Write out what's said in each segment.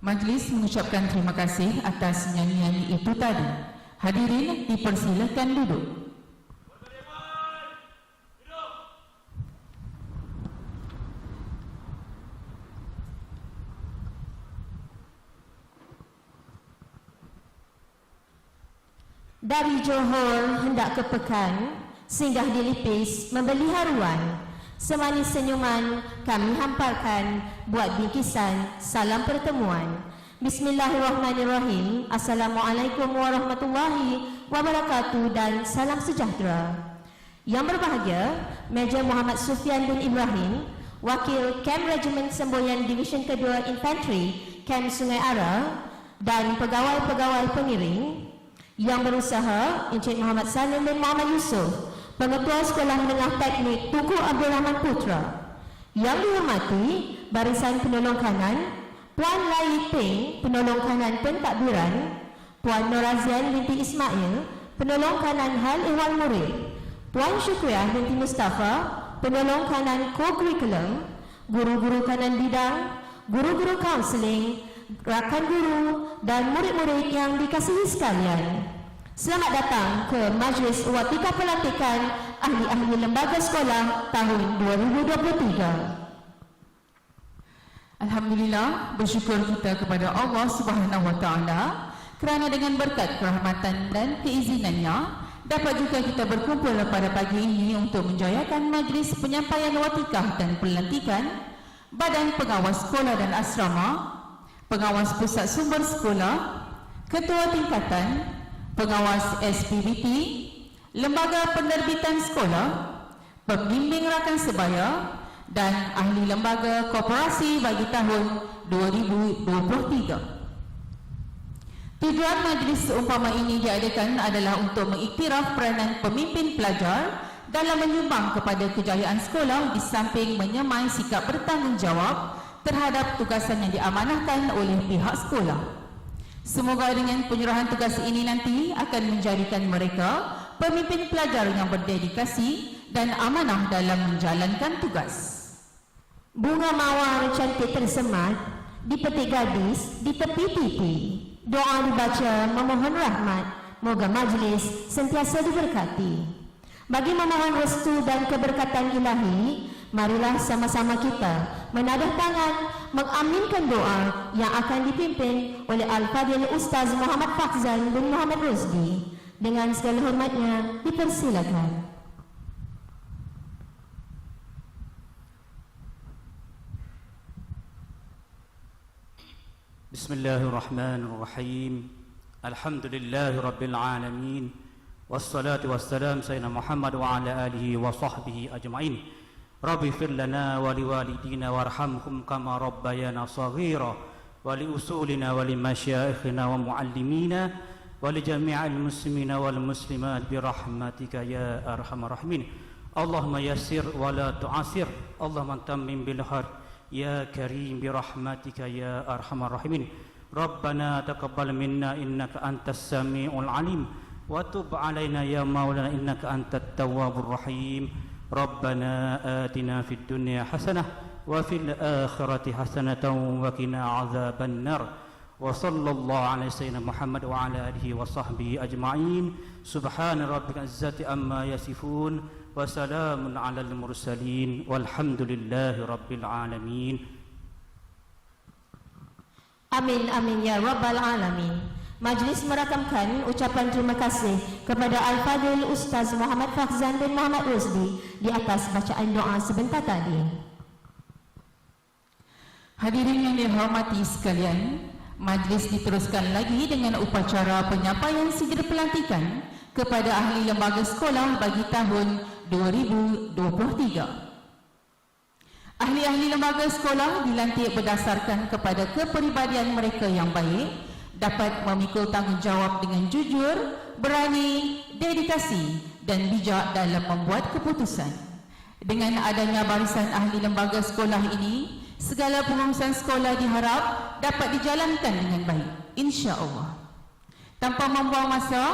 Majlis mengucapkan terima kasih atas nyanyian itu tadi. Hadirin dipersilakan duduk. Dari Johor hendak ke Pekan, singgah di Lipis membeli haruan. Semanis senyuman kami hamparkan buat bingkisan salam pertemuan. Bismillahirrahmanirrahim. Assalamualaikum warahmatullahi wabarakatuh dan salam sejahtera. Yang berbahagia, Major Muhammad Sufian bin Ibrahim, Wakil Camp Regiment Semboyan Division Kedua Infantry, Camp Sungai Ara, dan pegawai-pegawai pengiring. Yang berusaha, Encik Muhammad Salim bin Muhammad Yusof, Pengetua Sekolah Menengah Teknik Tunku Abdul Rahman Putra. Yang dihormati, Barisan Penolong Kanan, Puan Lai Peng, Penolong Kanan Pentadbiran, Puan Norazian binti Ismail, Penolong Kanan Hal Ehwal Murid, Puan Syukriah binti Mustafa, Penolong Kanan Co-Curriculum, Guru-guru kanan bidang, Guru-guru kaunseling, rakan guru dan murid-murid yang dikasihi sekalian. Selamat datang ke Majlis Watika Pelantikan Ahli-Ahli Lembaga Sekolah tahun 2023. Alhamdulillah, bersyukur kita kepada Allah Subhanahu Wa Taala kerana dengan berkat kerahmatan dan keizinannya dapat juga kita berkumpul pada pagi ini untuk menjayakan majlis penyampaian watikah dan pelantikan Badan Pengawas Sekolah dan Asrama, Pengawas Pusat Sumber Sekolah, Ketua Tingkatan, Pengawas SPBT, Lembaga Penerbitan Sekolah, Pembimbing Rakan Sebaya dan Ahli Lembaga Koperasi bagi tahun 2023. Tujuan majlis seumpama ini diadakan adalah untuk mengiktiraf peranan pemimpin pelajar dalam menyumbang kepada kejayaan sekolah di samping menyemai sikap bertanggungjawab terhadap tugasan yang diamanahkan oleh pihak sekolah. Semoga dengan penyerahan tugas ini nanti akan menjadikan mereka pemimpin pelajar yang berdedikasi dan amanah dalam menjalankan tugas. Bunga mawar cantik tersemat, dipetik gadis di tepi pipi. Doa dibaca memohon rahmat, moga majlis sentiasa diberkati. Bagi memohon restu dan keberkatan ilahi, marilah sama-sama kita menadah tangan mengaminkan doa yang akan dipimpin oleh Al-Fadhil Ustaz Muhammad Fakhzan bin Muhammad Rosdi. Dengan segala hormatnya, dipersilakan. Bismillahirrahmanirrahim. Alhamdulillahi Rabbil Alamin. Wassalatu wassalam Sayyidina Muhammad wa ala alihi wa sahbihi ajma'in. Rabbi fir lana wa liwalidina warhamhum kama rabbayana saghira wa li usulina wa li masyaikhina wa muallimina wa li jami'il muslimina wal muslimat bi rahmatika ya arhamar rahimin. Allahumma yassir wa la tu'asir, Allahumma tammim bil khair ya karim bi rahmatika ya arhamar rahimin. Rabbana taqabbal minna innaka antas samiul alim wa tub alaina ya maulana innaka antat tawwabur rahim. Rabbana atina fid dunya hasanah wa fil akhirati hasanatan wa qina azaban nar. Wa sallallahu ala sayyidina Muhammad wa ala alihi wa sahbihi ajma'in. Subhana rabbika izzati amma yasifun wa salamun ala al mursalin walhamdulillahi rabbil alamin. Amin amin ya rabbal alamin. Majlis merakamkan ucapan terima kasih kepada Al-Fadhil Ustaz Muhammad Fakhzan bin Muhammad Rosdi di atas bacaan doa sebentar tadi. Hadirin yang dihormati sekalian, majlis diteruskan lagi dengan upacara penyampaian sigil pelantikan kepada ahli lembaga sekolah bagi tahun 2023. Ahli-ahli lembaga sekolah dilantik berdasarkan kepada kepribadian mereka yang baik, dapat memikul tanggungjawab dengan jujur, berani, dedikasi dan bijak dalam membuat keputusan. Dengan adanya barisan ahli lembaga sekolah ini, segala pengurusan sekolah diharap dapat dijalankan dengan baik, insya-Allah. Tanpa membuang masa,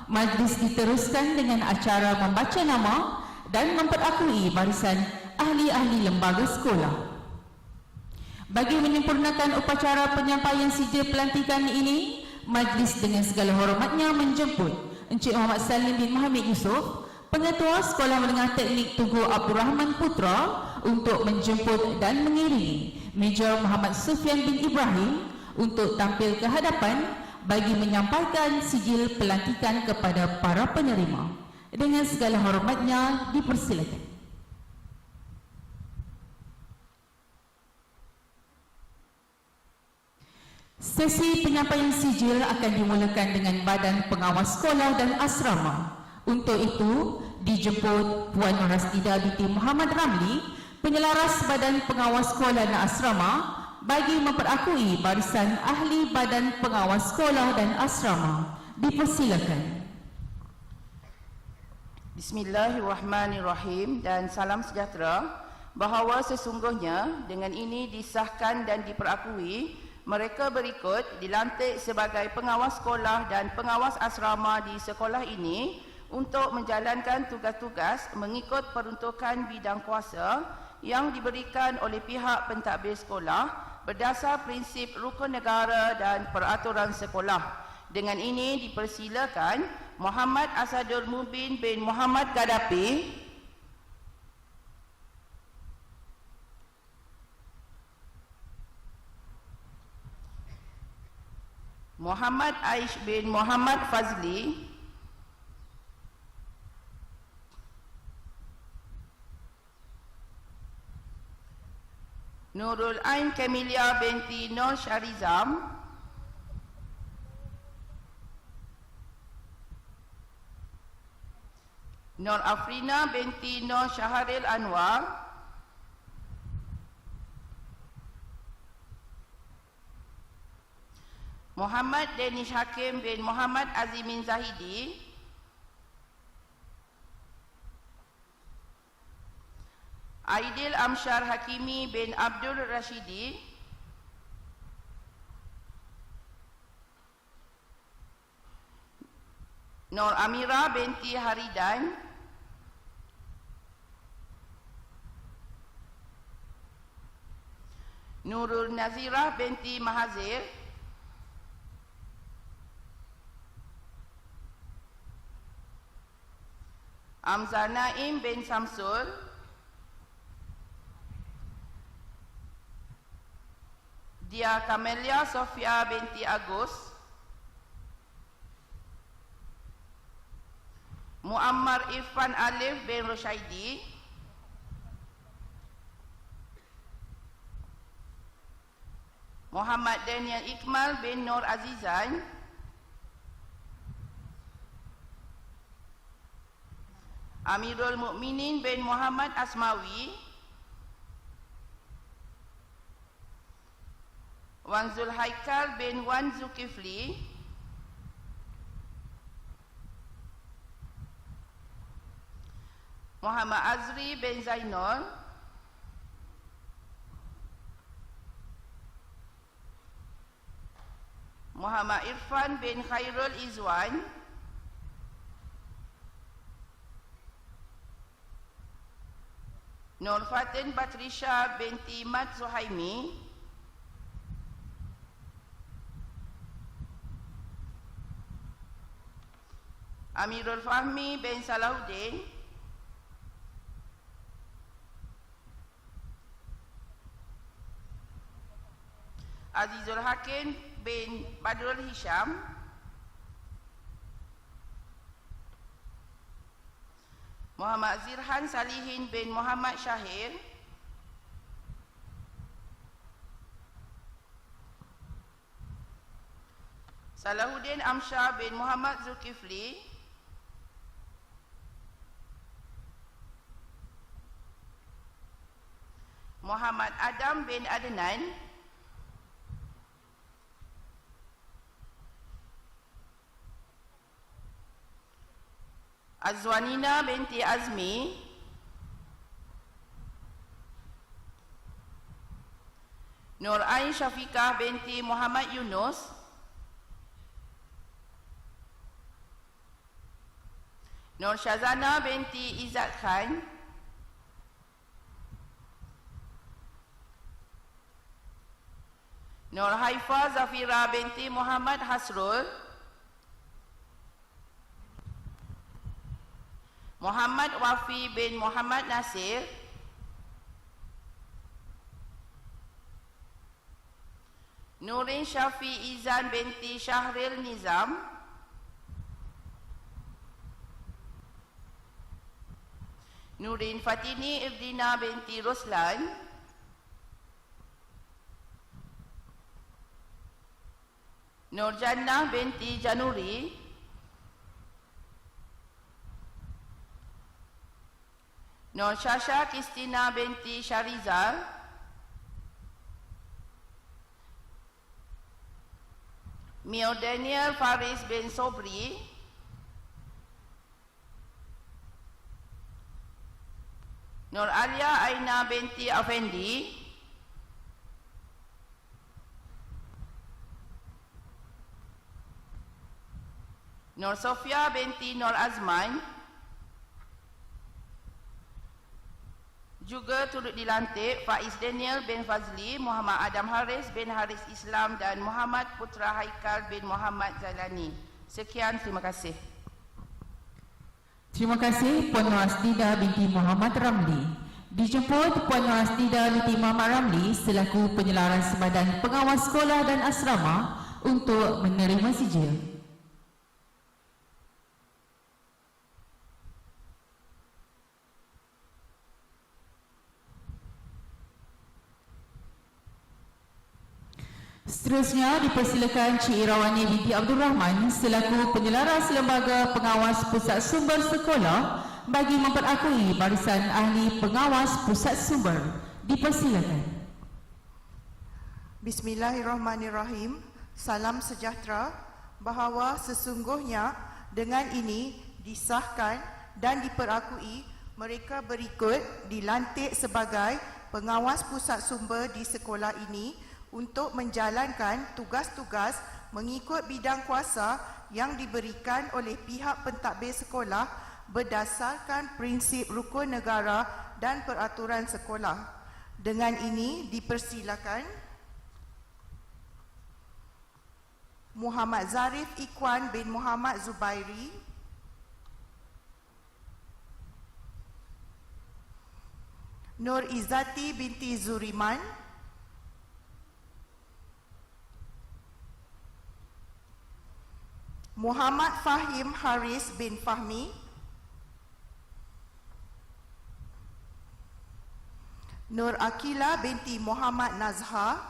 majlis diteruskan dengan acara membaca nama dan memperakui barisan ahli-ahli lembaga sekolah. Bagi menyempurnakan upacara penyampaian sijil pelantikan ini, majlis dengan segala hormatnya menjemput Encik Muhammad Salim bin Muhammad Yusof, Pengetua Sekolah Menengah Teknik Tugu Abdul Rahman Putra, untuk menjemput dan mengiringi Major Muhammad Sufyan bin Ibrahim untuk tampil ke hadapan bagi menyampaikan sijil pelantikan kepada para penerima. Dengan segala hormatnya dipersilakan. Sesi penyampaian sijil akan dimulakan dengan Badan Pengawas Sekolah dan Asrama. Untuk itu, dijemput Puan Rasnida binti Muhammad Ramli, Penyelaras Badan Pengawas Sekolah dan Asrama, bagi memperakui barisan ahli Badan Pengawas Sekolah dan Asrama. Dipersilakan. Bismillahirrahmanirrahim dan salam sejahtera, bahawa sesungguhnya dengan ini disahkan dan diperakui mereka berikut dilantik sebagai pengawas sekolah dan pengawas asrama di sekolah ini untuk menjalankan tugas-tugas mengikut peruntukan bidang kuasa yang diberikan oleh pihak pentadbir sekolah berdasar prinsip rukun negara dan peraturan sekolah. Dengan ini dipersilakan Muhammad Asadul Mubin bin Muhammad Gaddafi, Muhammad Aish bin Muhammad Fazli, Nurul Ain Kamilia binti Nur Syarizam, Nur Afrina binti Nur Syaharil Anwar, Muhammad Danish Hakim bin Muhammad Azimin Zahidi, Aidil Amsyar Hakimi bin Abdul Rashidi, Nur Amira binti Haridan, Nurul Nazirah binti Mahazir, Amzah Naim bin Samsul, Dia Kamelia Sofia binti Agus, Muammar Irfan Alif bin Rushaidi, Muhammad Daniel Ikmal bin Nur Azizan, Amirul Mukminin bin Muhammad Asmawi, Wan Zulhaikal bin Wan Zulkifli, Muhammad Azri bin Zainul, Muhammad Irfan bin Khairul Izwan, Nur Fatin Batrisha binti Mat Zuhaimi, Amirul Fahmi bin Salahuddin, Azizul Hakim bin Badrul Hisham, Muhammad Zirhan Salihin bin Muhammad Syahir, Salahuddin Amsyah bin Muhammad Zulkifli, Muhammad Adam bin Adnan, Azwanina binti Azmi, Nur Ain Syafiqah binti Muhammad Yunus, Nur Syazana binti Izzat Khan, Nur Haifa Zafira binti Muhammad Hasrul, Muhammad Wafi bin Muhammad Nasir, Nurin Syafi Izan binti Syahril Nizam, Nurin Fatini Irdina binti Roslan, Nur Jannah binti Januri, Nur Syasha Kristina binti Syarizal, Mio Daniel Faris bin Sobri, Nur Alia Aina binti Afendi, Nur Sofia binti Nur Azman. Juga turut dilantik Faiz Daniel bin Fazli, Muhammad Adam Haris bin Haris Islam dan Muhammad Putra Haikal bin Muhammad Zailani. Sekian, terima kasih. Terima kasih Puan Nur Asdida binti Muhammad Ramli. Dijemput Puan Nur Asdida binti Muhammad Ramli selaku penyelaras Badan Pengawas Sekolah dan Asrama untuk menerima sijil. Seterusnya dipersilakan Cik Irawani binti Abdul Rahman selaku penyelaras Lembaga Pengawas Pusat Sumber Sekolah bagi memperakui barisan ahli pengawas pusat sumber. Dipersilakan. Bismillahirrahmanirrahim. Salam sejahtera. Bahawa sesungguhnya dengan ini disahkan dan diperakui mereka berikut dilantik sebagai pengawas pusat sumber di sekolah ini untuk menjalankan tugas-tugas mengikut bidang kuasa yang diberikan oleh pihak pentadbir sekolah berdasarkan prinsip rukun negara dan peraturan sekolah. Dengan ini dipersilakan Muhammad Zarif Ikwan bin Muhammad Zubairi, Nur Izzati binti Zuriman, Muhammad Fahim Haris bin Fahmi, Nur Akila binti Muhammad Nazha,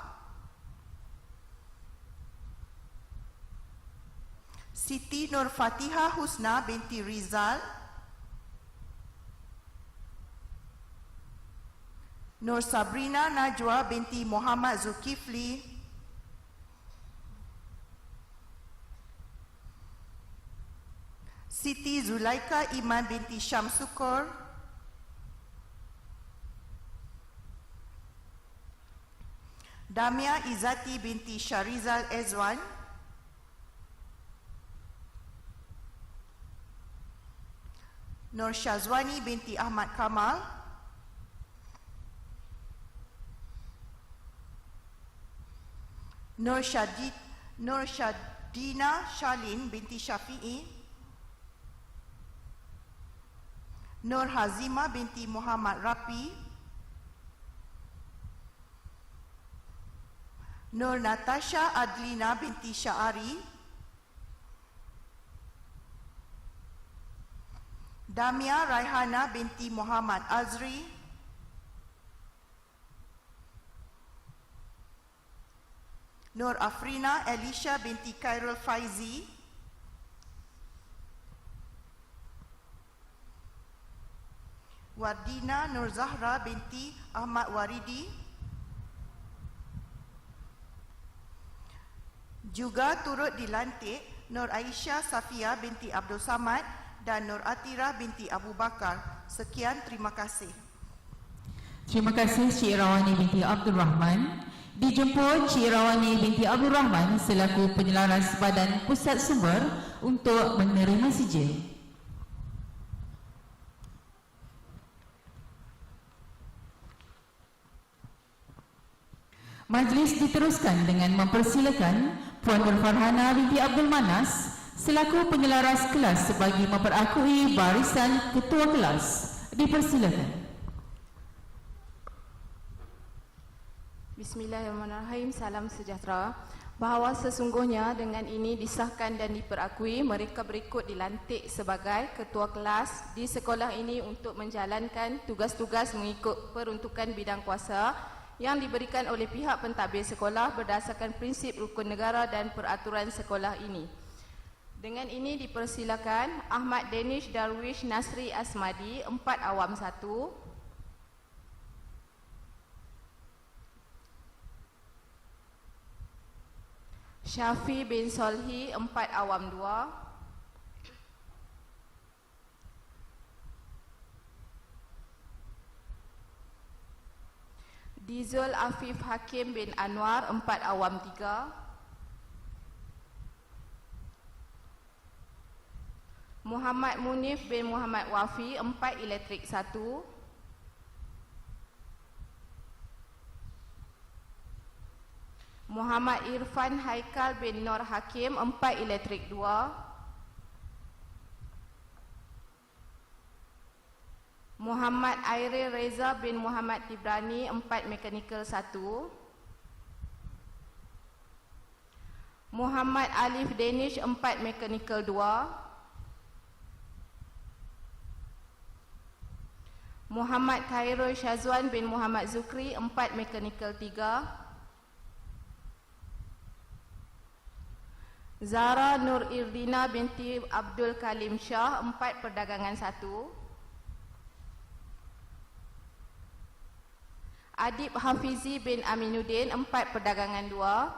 Siti Nur Fatihah Husna binti Rizal, Nur Sabrina Najwa binti Muhammad Zulkifli, Siti Zulaika Iman binti Syamsukur, Damia Izzati binti Syarizal Ezwan, Nur Syazwani binti Ahmad Kamal, Nur Syadina Shalin binti Syafi'i, Nur Hazima binti Muhammad Rapi, Nur Natasha Adlina binti Syari, Damia Raihana binti Muhammad Azri, Nur Afrina Elisha binti Khairul Faizi, Wardina Nur Zahra binti Ahmad Waridi. Juga turut dilantik Nur Aisyah Safia binti Abdul Samad dan Nur Atira binti Abu Bakar. Sekian, terima kasih. Terima kasih Cik Irawani binti Abdul Rahman. Dijemput Cik Irawani binti Abdul Rahman selaku penyelaras Badan Pusat Sumber untuk menerima sijil. Majlis diteruskan dengan mempersilakan Puan Nur Farhana binti Abdul Manas selaku penyelaras kelas sebagi memperakui barisan ketua kelas. Dipersilakan. Bismillahirrahmanirrahim. Salam sejahtera. Bahawa sesungguhnya dengan ini disahkan dan diperakui mereka berikut dilantik sebagai ketua kelas di sekolah ini untuk menjalankan tugas-tugas mengikut peruntukan bidang kuasa yang diberikan oleh pihak pentadbir sekolah berdasarkan prinsip rukun negara dan peraturan sekolah ini. Dengan ini dipersilakan Ahmad Danish Darwish Nasri Asmadi 4 Awam 1, Syafi bin Solhi 4 Awam 2, Dizul Afif Hakim bin Anwar 4 Awam 3, Muhammad Munif bin Muhammad Wafi 4 Elektrik 1, Muhammad Irfan Haikal bin Nur Hakim 4 Elektrik 2, Muhammad Aire Reza bin Muhammad Tibrani 4 Mekanikal 1, Muhammad Alif Danish 4 Mekanikal 2, Muhammad Khairul Syazwan bin Muhammad Zukri 4 Mekanikal 3, Zara Nur Irdina binti Abdul Kalim Shah 4 Perdagangan 1, Adib Hafizi bin Aminuddin 4 Perdagangan 2,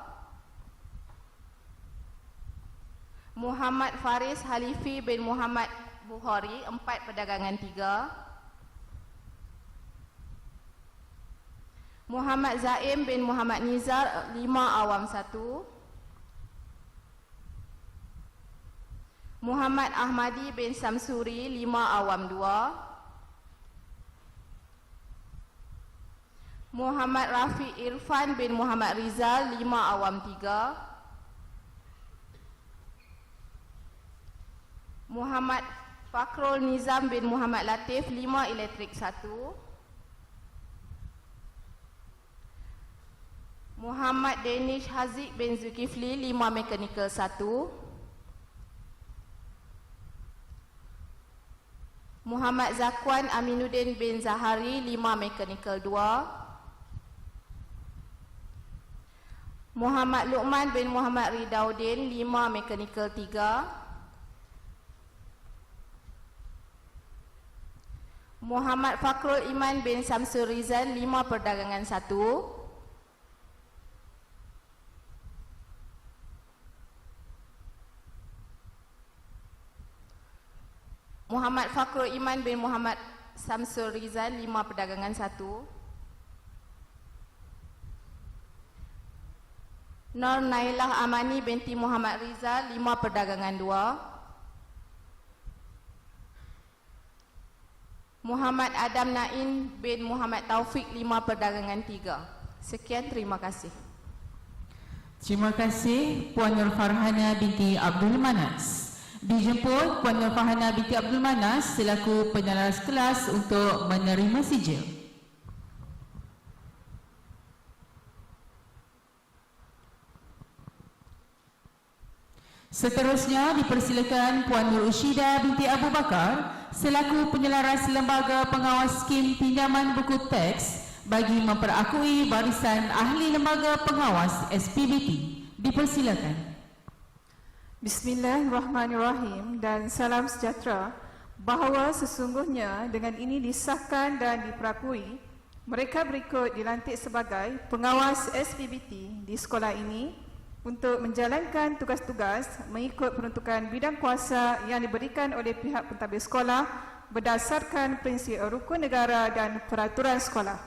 Muhammad Faris Halifi bin Muhammad Bukhari 4 Perdagangan 3, Muhammad Zaim bin Muhammad Nizar 5 Awam 1, Muhammad Ahmadi bin Samsuri 5 Awam 2, Muhammad Rafi Irfan bin Muhammad Rizal 5 Awam 3, Muhammad Fakrul Nizam bin Muhammad Latif 5 Elektrik 1, Muhammad Danish Haziq bin Zulkifli 5 Mekanikal 1, Muhammad Zakwan Aminuddin bin Zahari 5 Mekanikal 2, Muhammad Luqman bin Muhammad Ridaudin 5 Mekanikal 3, Muhammad Fakrul Iman bin Samsul Rizal 5 Perdagangan 1, Muhammad Fakrul Iman bin Muhammad Samsul Rizal 5 Perdagangan 1, Nur Nailah Amani binti Muhammad Rizal 5 Perdagangan 2, Muhammad Adam Nain bin Muhammad Taufik 5 Perdagangan 3. Sekian, terima kasih. Terima kasih Puan Nur Farhana binti Abdul Manas. Dijemput Puan Nur Farhana binti Abdul Manas selaku penyelaras kelas untuk menerima sijil. Seterusnya dipersilakan Puan Nur Ushida binti Abu Bakar selaku penyelaras Lembaga Pengawas Skim Pinjaman Buku Teks bagi memperakui barisan Ahli Lembaga Pengawas SPBT. Dipersilakan. Bismillahirrahmanirrahim dan salam sejahtera. Bahawa sesungguhnya dengan ini disahkan dan diperakui mereka berikut dilantik sebagai pengawas SPBT di sekolah ini untuk menjalankan tugas-tugas mengikut peruntukan bidang kuasa yang diberikan oleh pihak pentadbir sekolah berdasarkan prinsip rukun negara dan peraturan sekolah.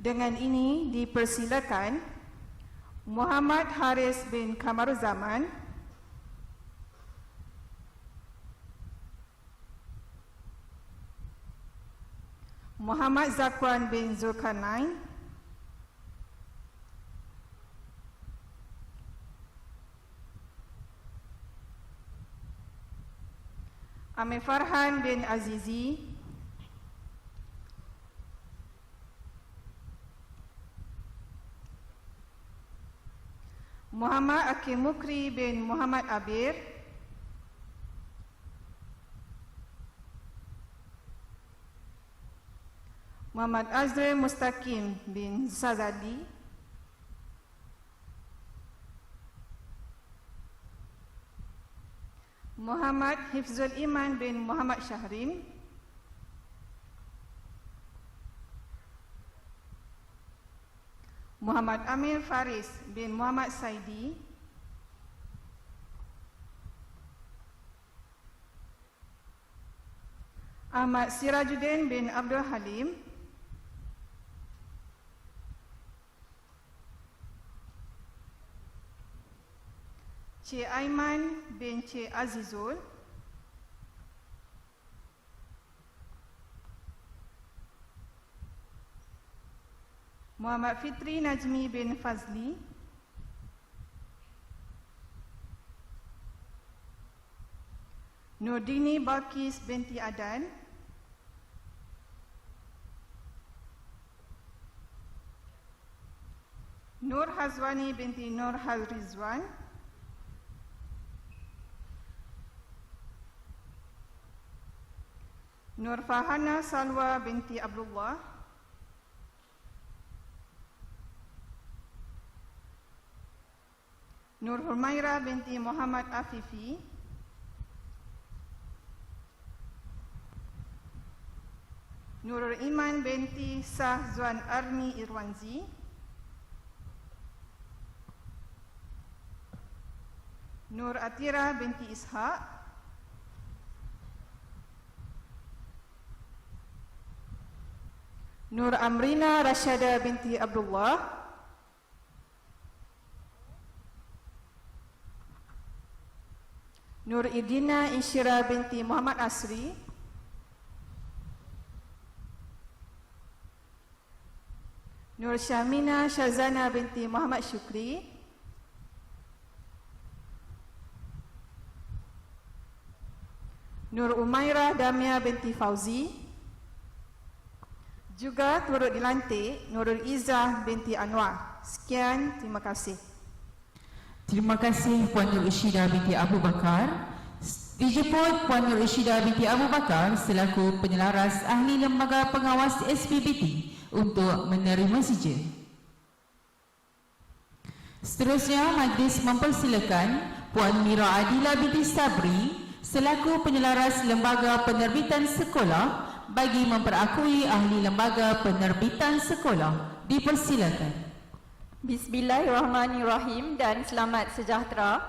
Dengan ini dipersilakan Muhammad Haris bin Kamaruzaman, Muhammad Zakwan bin Zulkarnain, Amir Farhan bin Azizi, Muhammad Akim Mukri bin Muhammad Abir, Muhammad Azril Mustaqim bin Sazali, Muhammad Hifzul Iman bin Muhammad Syahrin, Muhammad Amir Faris bin Muhammad Saidi, Ahmad Sirajuddin bin Abdul Halim, Cik Aiman bin Cik Azizul, Muhammad Fitri Najmi bin Fazli, Nurdini Balkis binti Adan, Nur Hazwani binti Nur Hal Rizwan, Nur Fahana Salwa binti Abdullah, Nur Humaira binti Muhammad Afifi, Nurul Iman binti Sahzwan Arni Irwanzi, Nur Atira binti Ishaq, Nur Amrina Rasyada binti Abdullah, Nur Idina Insyira binti Muhammad Asri, Nur Syamina Syazana binti Muhammad Syukri, Nur Umairah Damia binti Fauzi. Juga turut dilantik Nurul Izzah binti Anwar. Sekian, terima kasih. Terima kasih Puan Nur Ishidah binti Abu Bakar. Dijemput Puan Nur Ishidah binti Abu Bakar selaku penyelaras ahli lembaga pengawas SPBT untuk menerima sijil. Seterusnya, majlis mempersilakan Puan Mira Adila binti Sabri selaku penyelaras lembaga penerbitan sekolah bagi memperakui ahli lembaga penerbitan sekolah. Dipersilakan. Bismillahirrahmanirrahim dan selamat sejahtera.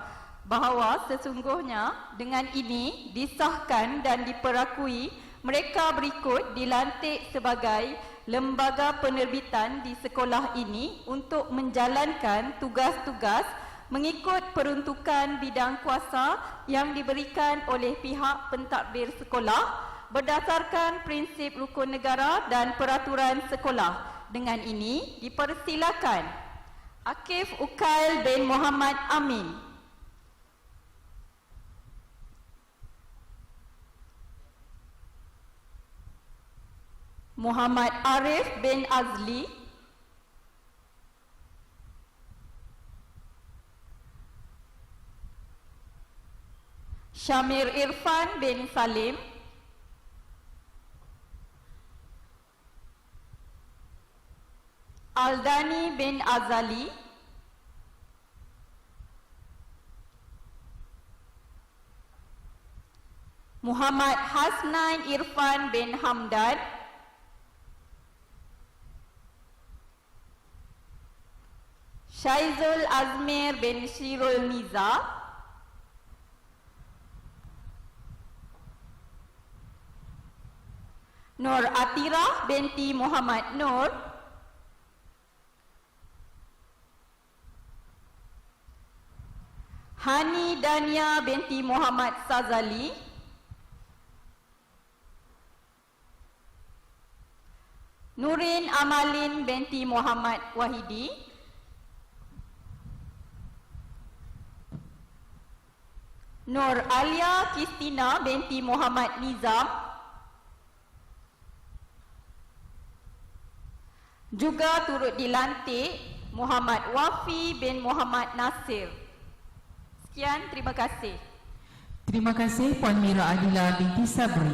Bahawa sesungguhnya dengan ini disahkan dan diperakui mereka berikut dilantik sebagai lembaga penerbitan di sekolah ini untuk menjalankan tugas-tugas mengikut peruntukan bidang kuasa yang diberikan oleh pihak pentadbir sekolah berdasarkan prinsip rukun negara dan peraturan sekolah. Dengan ini dipersilakan Akif Ukail bin Muhammad Amin, Muhammad Arif bin Azli, Syamir Irfan bin Salim, Aldani bin Azali, Muhammad Hasnain Irfan bin Hamdan, Syaizul Azmir bin Shirul Niza, Nur Atirah binti Muhammad Nur, Hani Dania binti Muhammad Sazali, Nurin Amalin binti Muhammad Wahidi, Nur Alia Kristina binti Muhammad Nizam. Juga turut dilantik Muhammad Wafi bin Muhammad Nasir. Sekian, terima kasih. Terima kasih Puan Mira Adila binti Sabri.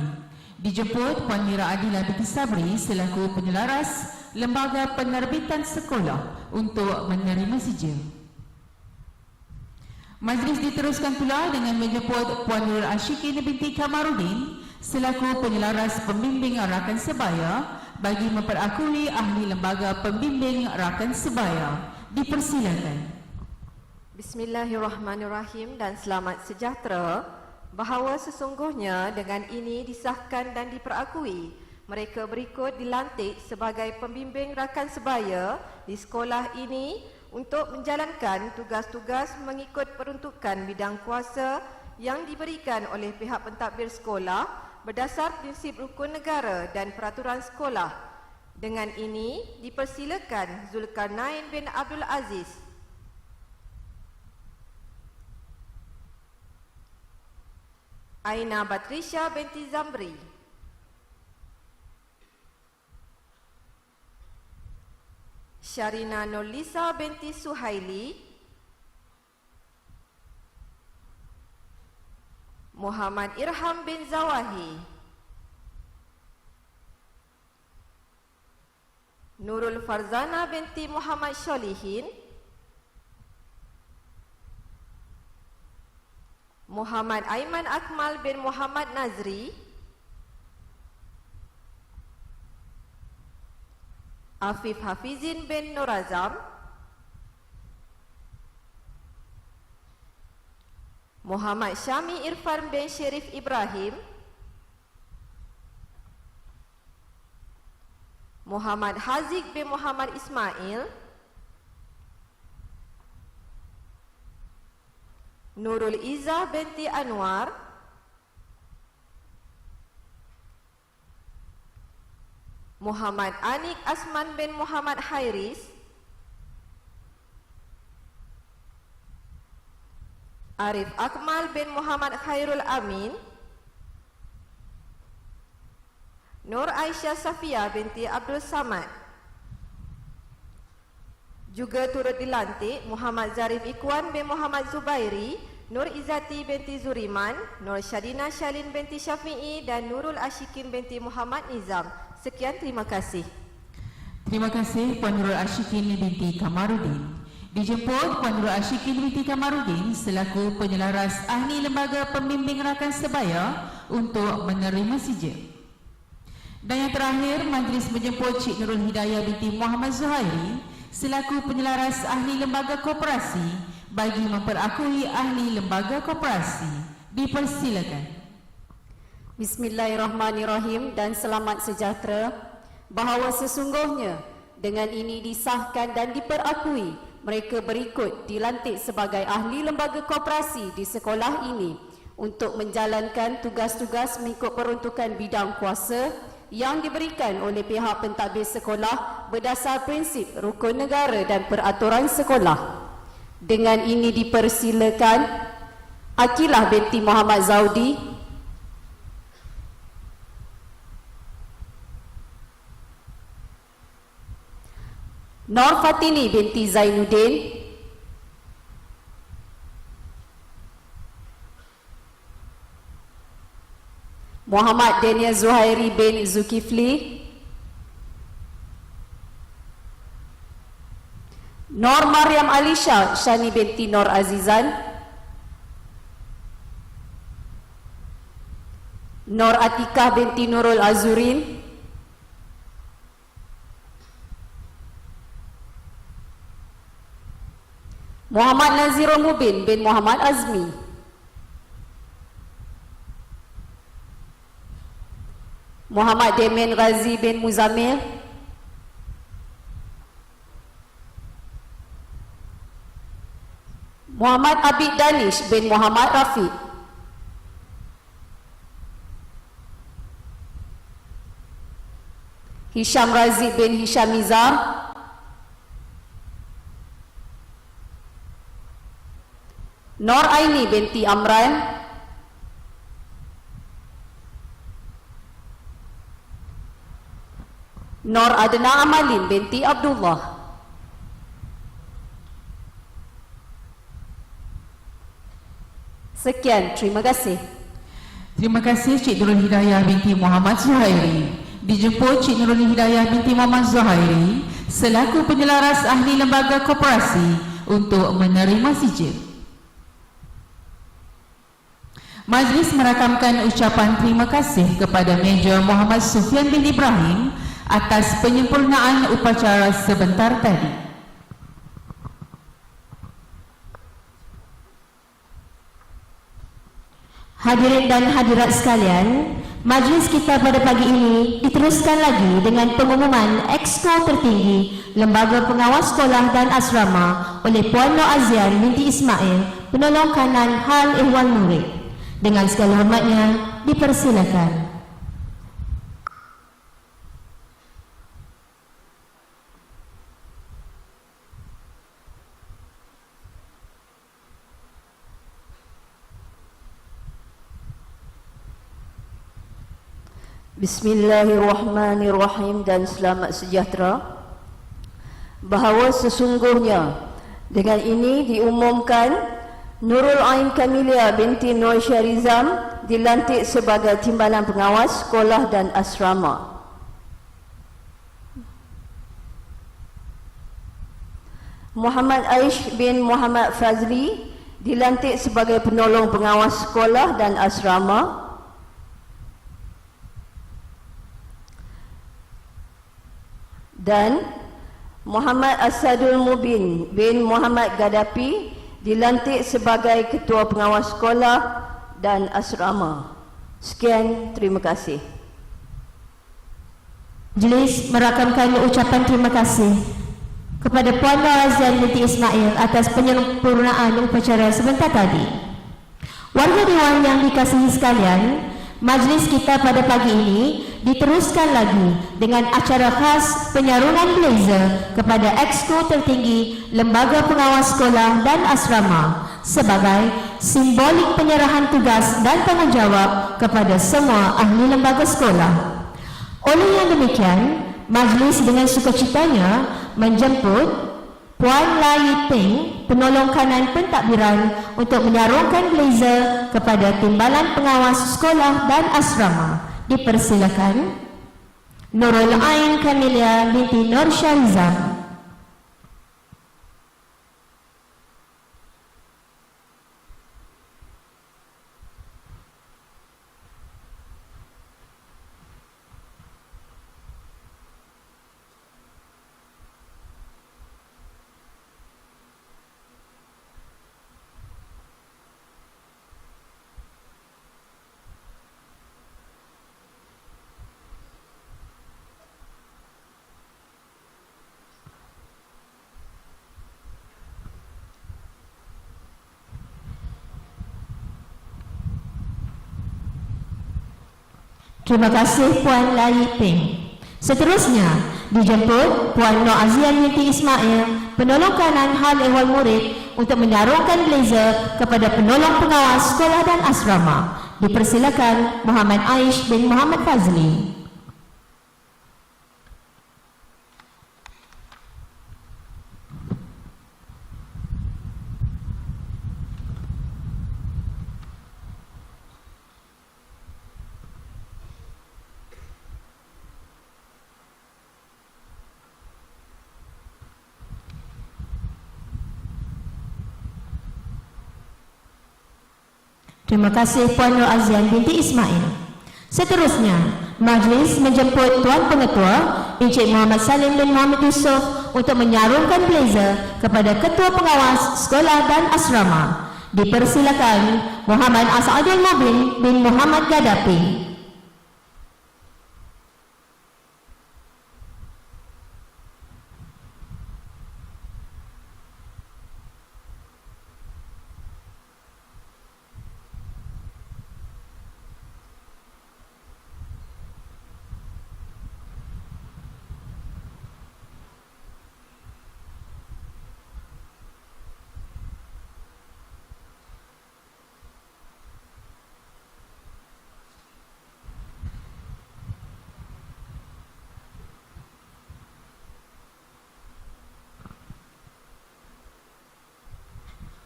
Dijemput Puan Mira Adila binti Sabri selaku penyelaras Lembaga Penerbitan Sekolah untuk menerima sijil. Majlis diteruskan pula dengan menjemput Puan Nurul Ashikin binti Kamarudin selaku penyelaras pembimbing rakan sebaya bagi memperakui ahli Lembaga Pembimbing Rakan Sebaya. Dipersilakan. Bismillahirrahmanirrahim dan selamat sejahtera. Bahawa sesungguhnya dengan ini disahkan dan diperakui, mereka berikut dilantik sebagai pembimbing rakan sebaya di sekolah ini untuk menjalankan tugas-tugas mengikut peruntukan bidang kuasa yang diberikan oleh pihak pentadbir sekolah berdasar prinsip rukun negara dan peraturan sekolah. Dengan ini dipersilakan Zulkarnain bin Abdul Aziz, Aina Batrisha binti Zamri, Syarina Nurlisa binti Suhaili, Muhammad Irham bin Zawahi, Nurul Farzana binti Muhammad Sholihin, Muhammad Aiman Akmal bin Muhammad Nazri, Afif Hafizin bin Nurazam, Muhammad Syami Irfan bin Syarif Ibrahim, Muhammad Haziq bin Muhammad Ismail, Nurul Izzah binti Anwar, Muhammad Anik Asman bin Muhammad Hairis, Arif Akmal bin Muhammad Khairul Amin, Nur Aisyah Safia binti Abdul Samad. Juga turut dilantik Muhammad Zarif Ikwan bin Muhammad Zubairi, Nur Izzati binti Zuriman, Nur Syadina Syalin binti Syafi'i dan Nurul Ashikin binti Muhammad Nizam. Sekian, terima kasih. Terima kasih Puan Nurul Ashikin binti Kamarudin. Dijemput Puan Nurul Ashikin binti Kamarudin selaku penyelaras ahli Lembaga Pembimbing Rakan Sebaya untuk menerima sijil. Dan yang terakhir, majlis menjemput Cik Nurul Hidayah binti Muhammad Zuhairi selaku penyelaras ahli Lembaga Koperasi bagi memperakui ahli Lembaga Koperasi. Dipersilakan. Bismillahirrahmanirrahim dan selamat sejahtera. Bahawa sesungguhnya dengan ini disahkan dan diperakui, mereka berikut dilantik sebagai ahli Lembaga Koperasi di sekolah ini untuk menjalankan tugas-tugas mengikut peruntukan bidang kuasa yang diberikan oleh pihak pentadbir sekolah berdasar prinsip rukun negara dan peraturan sekolah. Dengan ini dipersilakan Akilah binti Muhammad Zaudi, Nur Fatini binti Zainuddin, Muhammad Daniel Zuhairi bin Zulkifli, Nur Maryam Alisha Shani binti Nur Azizan, Nur Atikah binti Nurul Azurin, Muhammad Nazirul Mubin bin Muhammad Azmi, Muhammad Demen Ghazi bin Muzamil, Muhammad Abid Danish bin Muhammad Rafiq, Hisham Razi bin Hisham Mizar, Nur Aini binti Amran, Nur Adna Amalin binti Abdullah. Sekian, terima kasih. Terima kasih Cik Nurul Hidayah binti Muhammad Zuhairi. Dijemput Cik Nurul Hidayah binti Muhammad Zuhairi selaku penyelaras ahli lembaga koperasi untuk menerima sijil. Majlis merakamkan ucapan terima kasih kepada Major Muhammad Sufian bin Ibrahim atas penyempurnaan upacara sebentar tadi. Hadirin dan hadirat sekalian, majlis kita pada pagi ini diteruskan lagi dengan pengumuman Exco tertinggi Lembaga Pengawas Sekolah dan Asrama oleh Puan Nur Azian binti Ismail, penolong kanan hal ehwal murid. Dengan segala hormatnya, dipersilakan. Bismillahirrahmanirrahim dan selamat sejahtera. Bahawa sesungguhnya dengan ini diumumkan Nurul Ain Kamilia binti Nur Syarizam dilantik sebagai Timbalan Pengawas Sekolah dan Asrama. Muhammad Aish bin Muhammad Fazli dilantik sebagai Penolong Pengawas Sekolah dan Asrama. Dan Muhammad Asadul Mubin bin Muhammad Gaddafi dilantik sebagai Ketua Pengawas Sekolah dan Asrama. Sekian, terima kasih. Majlis merakamkan ucapan terima kasih kepada Puan Nur Azian binti Ismail atas penyempurnaan upacara sebentar tadi. Warga Dewan yang dikasihi sekalian, majlis kita pada pagi ini diteruskan lagi dengan acara khas penyarungan blazer kepada Exco tertinggi Lembaga Pengawas Sekolah dan Asrama sebagai simbolik penyerahan tugas dan tanggungjawab kepada semua ahli lembaga sekolah. Oleh yang demikian, majlis dengan sukacitanya menjemput Puan Lai Peng, penolong kanan pentadbiran, untuk menyarungkan blazer kepada Timbalan Pengawas Sekolah dan Asrama. Dipersilakan. Nurul Ain Kamilia binti Nur Syarizam. Terima kasih Puan Lai Peng. Seterusnya dijemput Puan Nur Azian binti Ismail, penolong kanan hal ehwal murid, untuk menyarungkan blazer kepada penolong pengawas sekolah dan asrama. Dipersilakan Muhammad Aish bin Muhammad Fazli. Terima kasih Puan Nur Azian binti Ismail. Seterusnya, majlis menjemput Tuan Pengetua Encik Muhammad Salim bin Muhammad Yusof untuk menyarungkan blazer kepada Ketua Pengawas Sekolah dan Asrama. Dipersilakan Muhammad Asadul Mubin bin Muhammad Gaddafi.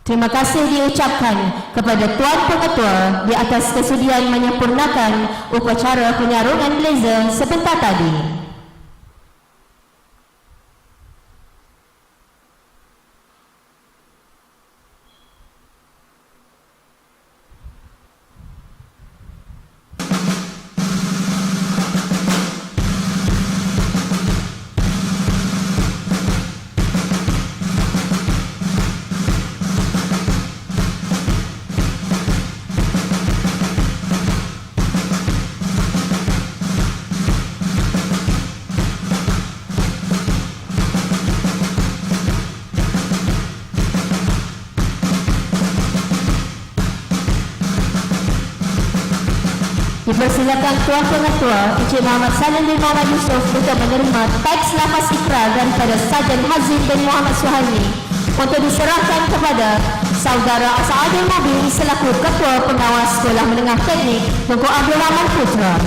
Terima kasih diucapkan kepada Tuan Pengetua di atas kesudian menyempurnakan upacara penyarungan blazer sebentar tadi. Dipersilakan Tuan Pengetua Encik Muhammad Salim bin Muhammad Yusof untuk menerima teks lafaz ikrar daripada Sarjan Hazim bin Muhammad Suhaimi untuk diserahkan kepada Saudara As'adul Mubin selaku Ketua Pengawas Sekolah Menengah Teknik Tunku Abdul Rahman Putra.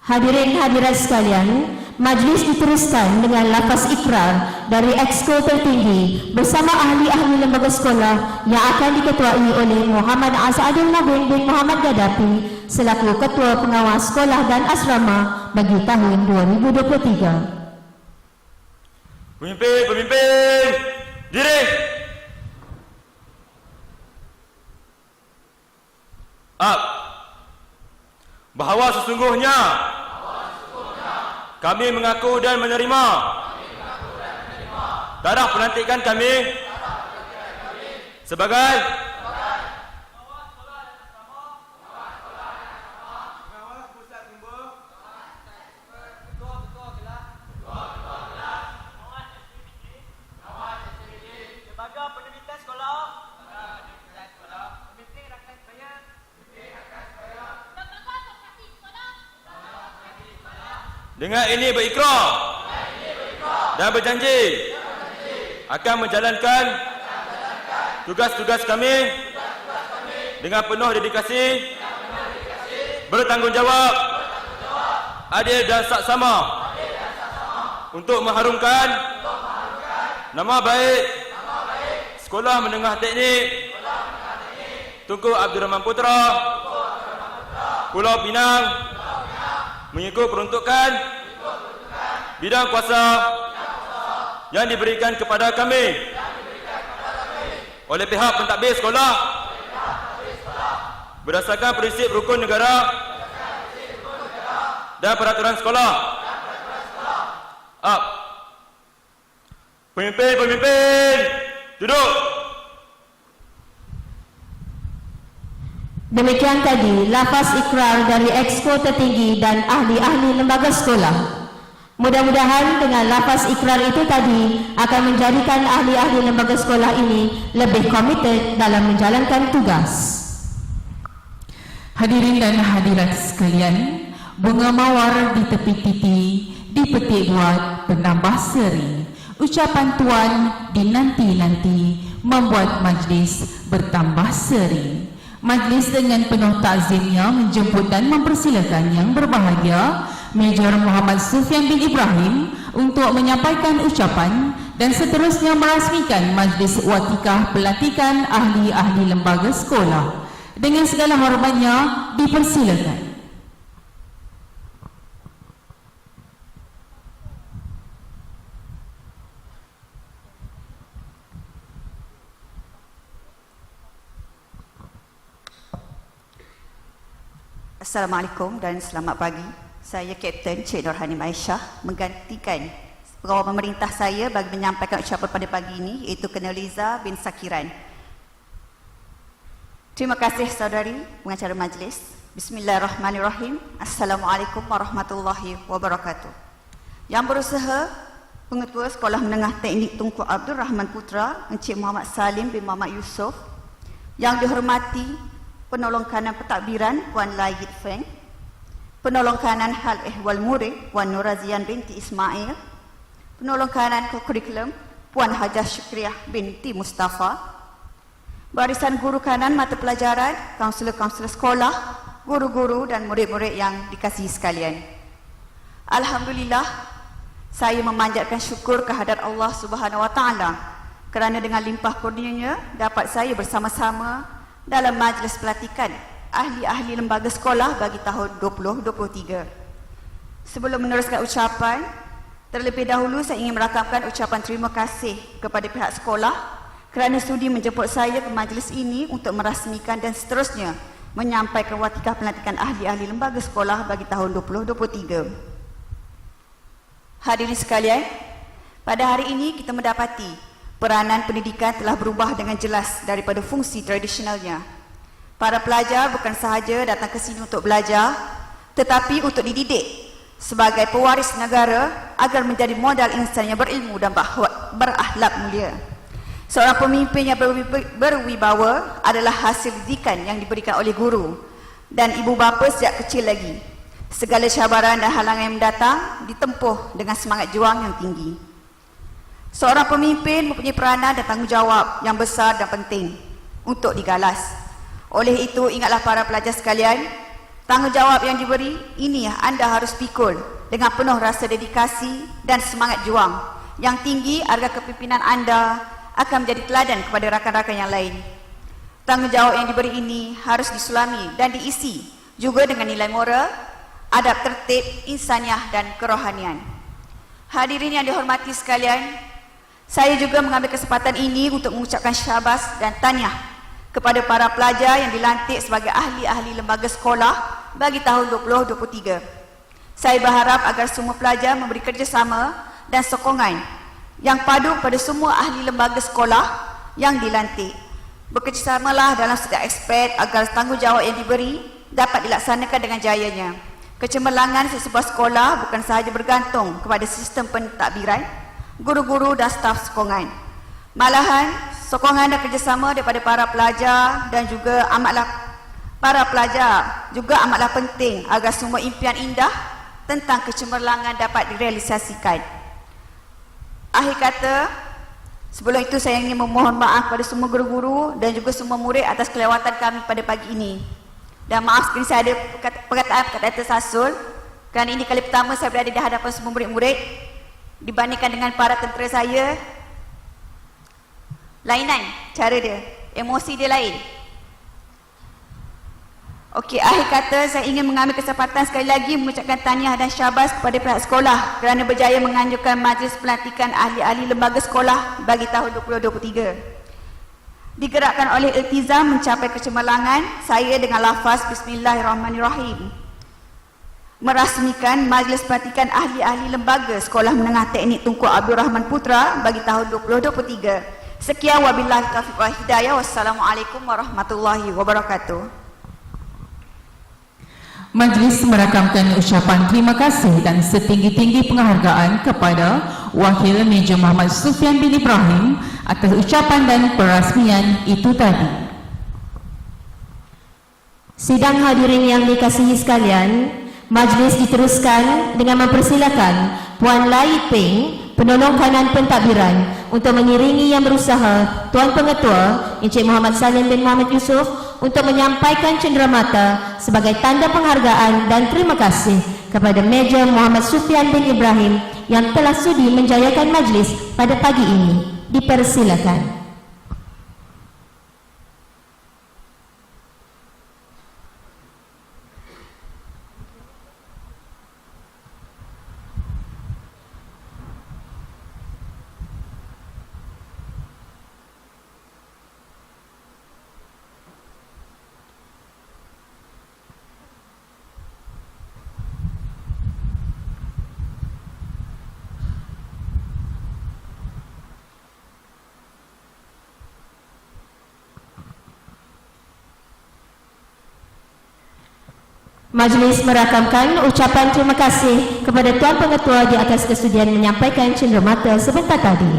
Hadirin hadirat sekalian, majlis diteruskan dengan lafaz ikrar dari Exco tertinggi bersama ahli-ahli lembaga sekolah yang akan diketuai oleh Muhammad As'adul Mubin bin Muhammad Gaddafi selaku Ketua Pengawas Sekolah dan Asrama bagi tahun 2023. Pemimpin, diri. Bahawa sesungguhnya kami mengaku dan menerima tarikh pelantikan kami sebagai dengan ini berikrar dan berjanji akan menjalankan tugas-tugas kami dengan penuh dedikasi, bertanggungjawab, adil dan saksama untuk mengharumkan nama baik Sekolah Menengah Teknik Tunku Abdul Rahman Putra Pulau Pinang mengikut peruntukan bidang kuasa yang diberikan kepada kami oleh pihak pentadbir sekolah berdasarkan prinsip rukun negara dan peraturan sekolah. Pemimpin, duduk. Demikian tadi lafaz ikrar dari Exco tertinggi dan ahli-ahli lembaga sekolah. Mudah-mudahan dengan lafaz ikrar itu tadi akan menjadikan ahli-ahli lembaga sekolah ini lebih komited dalam menjalankan tugas. Hadirin dan hadirat sekalian, bunga mawar di tepi titi dipetik buat penambah seri. Ucapan tuan dinanti-nanti membuat majlis bertambah seri. Majlis dengan penuh takzimnya menjemput dan mempersilakan yang berbahagia Major Muhammad Sufyan bin Ibrahim untuk menyampaikan ucapan dan seterusnya merasmikan majlis watikah pelantikan ahli-ahli lembaga sekolah. Dengan segala hormatnya dipersilakan. Assalamualaikum dan selamat pagi. Saya Kapten Cik Nurhanim Aisyah menggantikan pegawai pemerintah saya bagi menyampaikan ucapan pada pagi ini iaitu Colonel Liza bin Sakiran. Terima kasih saudari pengacara majlis. Bismillahirrahmanirrahim. Assalamualaikum warahmatullahi wabarakatuh. Yang berusaha Pengetua Sekolah Menengah Teknik Tunku Abdul Rahman Putra, Encik Muhammad Salim bin Muhammad Yusof. Yang dihormati Penolong Kanan Pentadbiran Puan Lai Yit Feng, Penolong Kanan Hal Ehwal Murid Puan Nur Razian binti Ismail, Penolong Kanan Kurikulum Puan Hajah Syukriah binti Mustafa, barisan guru kanan mata pelajaran, kaunselor-kaunselor sekolah, guru-guru dan murid-murid yang dikasihi sekalian. Alhamdulillah, saya memanjatkan syukur kehadrat Allah Subhanahu Wa Taala kerana dengan limpah kurnianya dapat saya bersama-sama dalam majlis pelatihan ahli-ahli lembaga sekolah bagi tahun 2023. Sebelum meneruskan ucapan, terlebih dahulu saya ingin merakamkan ucapan terima kasih kepada pihak sekolah kerana sudi menjemput saya ke majlis ini untuk merasmikan dan seterusnya menyampaikan watikah pelantikan ahli-ahli lembaga sekolah bagi tahun 2023. Hadirin sekalian, pada hari ini kita mendapati peranan pendidikan telah berubah dengan jelas daripada fungsi tradisionalnya. Para pelajar bukan sahaja datang ke sini untuk belajar, tetapi untuk dididik sebagai pewaris negara agar menjadi modal insan yang berilmu dan berakhlak mulia. Seorang pemimpin yang berwibawa adalah hasil didikan yang diberikan oleh guru dan ibu bapa sejak kecil lagi. Segala cabaran dan halangan yang mendatang ditempuh dengan semangat juang yang tinggi. Seorang pemimpin mempunyai peranan dan tanggungjawab yang besar dan penting untuk digalas. Oleh itu, ingatlah para pelajar sekalian, tanggungjawab yang diberi ini anda harus pikul dengan penuh rasa dedikasi dan semangat juang yang tinggi agar kepimpinan anda akan menjadi teladan kepada rakan-rakan yang lain. Tanggungjawab yang diberi ini harus disulami dan diisi juga dengan nilai moral, adab tertib, insaniah dan kerohanian. Hadirin yang dihormati sekalian, saya juga mengambil kesempatan ini untuk mengucapkan syabas dan tahniah kepada para pelajar yang dilantik sebagai ahli-ahli lembaga sekolah bagi tahun 2023. Saya berharap agar semua pelajar memberi kerjasama dan sokongan yang padu kepada semua ahli lembaga sekolah yang dilantik. Bekerjasamalah dalam setiap aspek agar tanggungjawab yang diberi dapat dilaksanakan dengan jayanya. Kecemerlangan sesebuah sekolah bukan sahaja bergantung kepada sistem pentadbiran, guru-guru dan staf sokongan. Malahan, sokongan dan kerjasama daripada para pelajar dan juga amatlah penting agar semua impian indah tentang kecemerlangan dapat direalisasikan. Akhir kata, sebelum itu saya ingin memohon maaf kepada semua guru-guru dan juga semua murid atas kelewatan kami pada pagi ini. Dan maaf sekali saya ada perkataan tersasul kerana ini kali pertama saya berada di hadapan semua murid-murid. Dibandingkan dengan para tentera saya, lainan cara dia, emosi dia lain. Okey, akhir kata saya ingin mengambil kesempatan sekali lagi mengucapkan tahniah dan syabas kepada pihak sekolah kerana berjaya menganjurkan majlis pelantikan ahli-ahli lembaga sekolah bagi tahun 2023. Digerakkan oleh iltizam mencapai kecemerlangan, saya dengan lafaz Bismillahirrahmanirrahim merasmikan majlis pelantikan ahli-ahli lembaga Sekolah Menengah Teknik Tunku Abdul Rahman Putra bagi tahun 2023. Sekian, wabillahi taufiq wal hidayah. Wassalamualaikum warahmatullahi wabarakatuh. Majlis merakamkan ucapan terima kasih dan setinggi-tinggi penghargaan kepada Wakil Meja Muhammad Sufian bin Ibrahim atas ucapan dan perasmian itu tadi. Sidang hadirin yang dikasihi sekalian, majlis diteruskan dengan mempersilakan Puan Lai Peng, penolong kanan pentadbiran, untuk mengiringi yang berusaha Tuan Pengetua Encik Muhammad Salim bin Muhammad Yusof untuk menyampaikan cenderamata sebagai tanda penghargaan dan terima kasih kepada Meja Muhammad Sufian bin Ibrahim yang telah sudi menjayakan majlis pada pagi ini. Dipersilakan. Majlis merakamkan ucapan terima kasih kepada Tuan Pengetua di atas kesudian menyampaikan cenderamata sebentar tadi.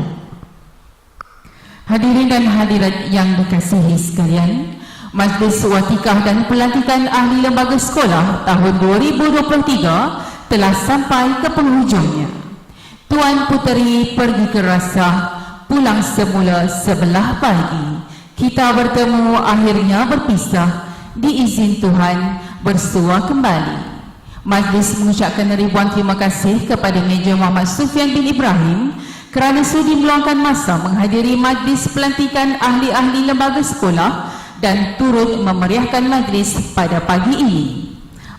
Hadirin dan hadirat yang dikasihi sekalian, Majlis Watikah dan Pelantikan Ahli Lembaga Sekolah tahun 2023 telah sampai ke penghujungnya. Tuan Puteri pergi ke Rasah, pulang semula 11 pagi. Kita bertemu akhirnya berpisah, diizin Tuhan bersua kembali. Majlis mengucapkan ribuan terima kasih kepada Meja Muhammad Sufian bin Ibrahim kerana sudi meluangkan masa menghadiri Majlis Pelantikan Ahli-Ahli Lembaga Sekolah dan turut memeriahkan majlis pada pagi ini.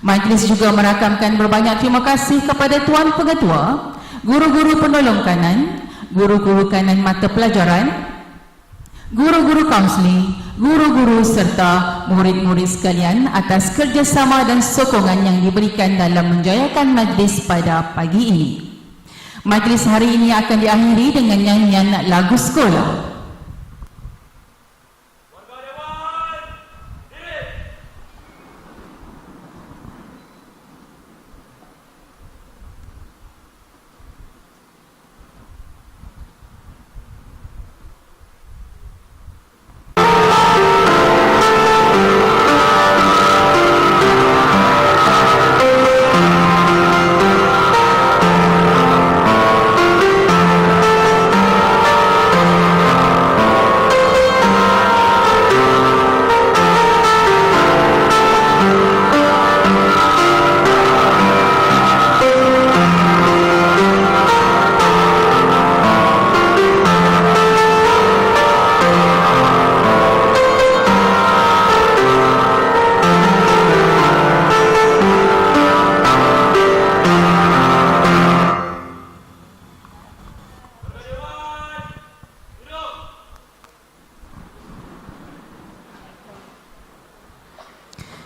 Majlis juga merakamkan berbanyak terima kasih kepada Tuan Pengetua, guru-guru penolong kanan, guru-guru kanan mata pelajaran, guru-guru kaunseling, guru-guru serta murid-murid sekalian atas kerjasama dan sokongan yang diberikan dalam menjayakan majlis pada pagi ini. Majlis hari ini akan diakhiri dengan nyanyian lagu sekolah.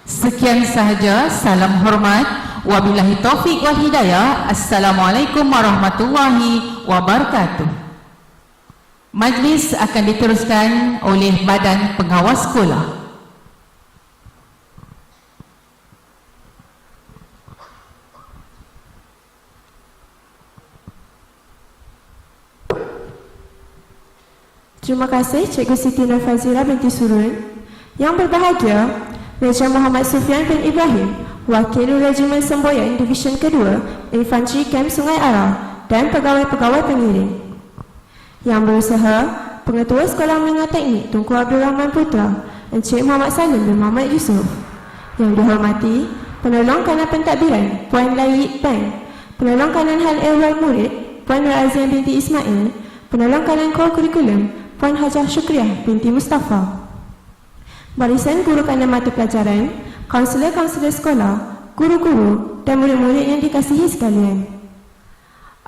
Sekian sahaja, salam hormat, wabillahi taufiq wal hidayah. Assalamualaikum warahmatullahi wabarakatuh. Majlis akan diteruskan oleh Badan Pengawas Sekolah. Terima kasih Cikgu Siti Nur Fazira binti Surun. Yang berbahagia, Meja Muhammad Sufian bin Ibrahim, Wakil Regimen Semboyan Divisyen Kedua, Infanteri Kem Sungai Arah dan pegawai-pegawai pengiring. Yang berusaha, Pengetua Sekolah Menengah Teknik Tunku Abdul Rahman Putra, Encik Muhammad Salim bin Muhammad Yusof. Yang dihormati, Penolong Kanan Pentadbiran, Puan Layit Peng, Penolong Kanan Hal Ehwal Murid, Puan Nur Azian binti Ismail, Penolong Kanan Core Kurikulum, Puan Hajah Syukriah binti Mustafa. Barisan guru kanan mata pelajaran, kaunselor-kaunselor sekolah, guru-guru dan murid-murid yang dikasihi sekalian.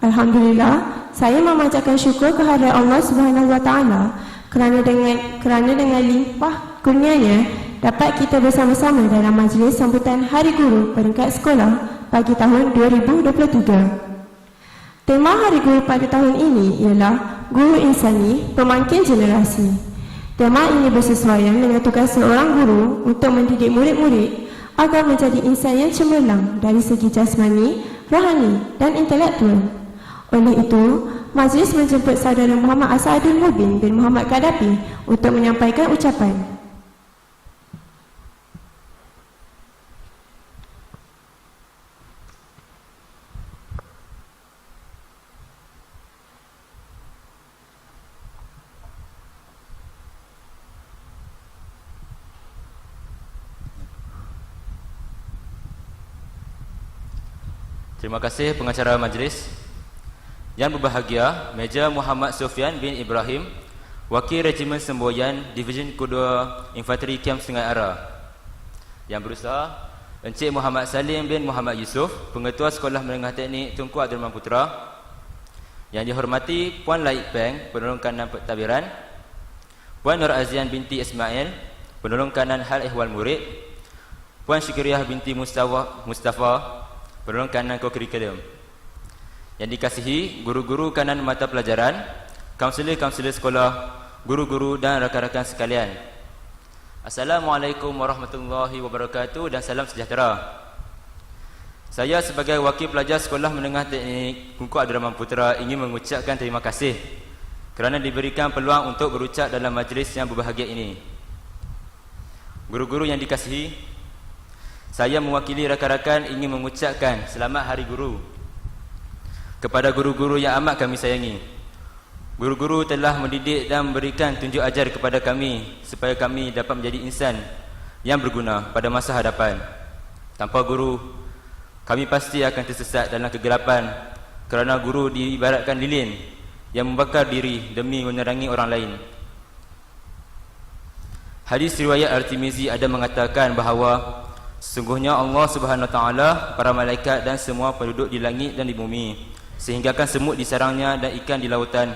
Alhamdulillah, saya memanjatkan syukur kehadirat Allah Subhanahu Wa Taala kerana dengan limpah kurnianya dapat kita bersama-sama dalam majlis sambutan Hari Guru peringkat sekolah bagi tahun 2023. Tema Hari Guru pada tahun ini ialah Guru Insani, Pemangkin Generasi. Tema ini bersesuaian dengan tugas seorang guru untuk mendidik murid-murid agar menjadi insan yang cemerlang dari segi jasmani, rohani dan intelektual. Oleh itu, majlis menjemput saudara Muhammad Asadul Mubin bin Muhammad Qaddafi untuk menyampaikan ucapan. Terima kasih pengacara majlis. Yang berbahagia, Meja Muhammad Sufian bin Ibrahim, Wakil Regimen Semboyan Divisyen Kedua Infanteri Kem Sungai Arah. Yang berusaha, Encik Muhammad Salim bin Muhammad Yusof, Pengetua Sekolah Menengah Teknik Tunku Abdul Rahman Putra. Yang dihormati Puan Layit Peng, Penolong Kanan Pentadbiran, Puan Nur Azian binti Ismail, Penolong Kanan Hal Ehwal Murid, Puan Syukriah binti Mustafa, Penolong Kanan Kurikulum. Yang dikasihi guru-guru kanan mata pelajaran, kaunselor-kaunselor sekolah, guru-guru dan rakan-rakan sekalian. Assalamualaikum warahmatullahi wabarakatuh dan salam sejahtera. Saya sebagai wakil pelajar Sekolah Menengah Teknik Tunku Abdul Rahman Putra ingin mengucapkan terima kasih kerana diberikan peluang untuk berucap dalam majlis yang berbahagia ini. Guru-guru yang dikasihi, saya mewakili rakan-rakan ingin mengucapkan Selamat Hari Guru kepada guru-guru yang amat kami sayangi. Guru-guru telah mendidik dan memberikan tunjuk ajar kepada kami supaya kami dapat menjadi insan yang berguna pada masa hadapan. Tanpa guru, kami pasti akan tersesat dalam kegelapan kerana guru diibaratkan lilin yang membakar diri demi menerangi orang lain. Hadis riwayat Al-Tirmizi ada mengatakan bahawa sesungguhnya Allah Subhanahu Wa Taala, para malaikat dan semua penduduk di langit dan di bumi, sehinggakan semut di sarangnya dan ikan di lautan,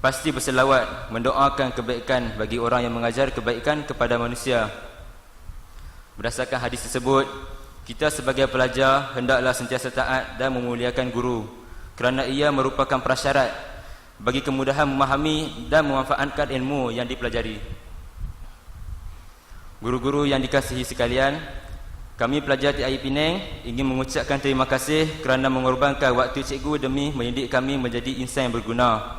pasti berselawat mendoakan kebaikan bagi orang yang mengajar kebaikan kepada manusia. Berdasarkan hadis tersebut, kita sebagai pelajar hendaklah sentiasa taat dan memuliakan guru kerana ia merupakan prasyarat bagi kemudahan memahami dan memanfaatkan ilmu yang dipelajari. Guru-guru yang dikasihi sekalian, kami pelajar TII Penang ingin mengucapkan terima kasih kerana mengorbankan waktu cikgu demi mendidik kami menjadi insan yang berguna.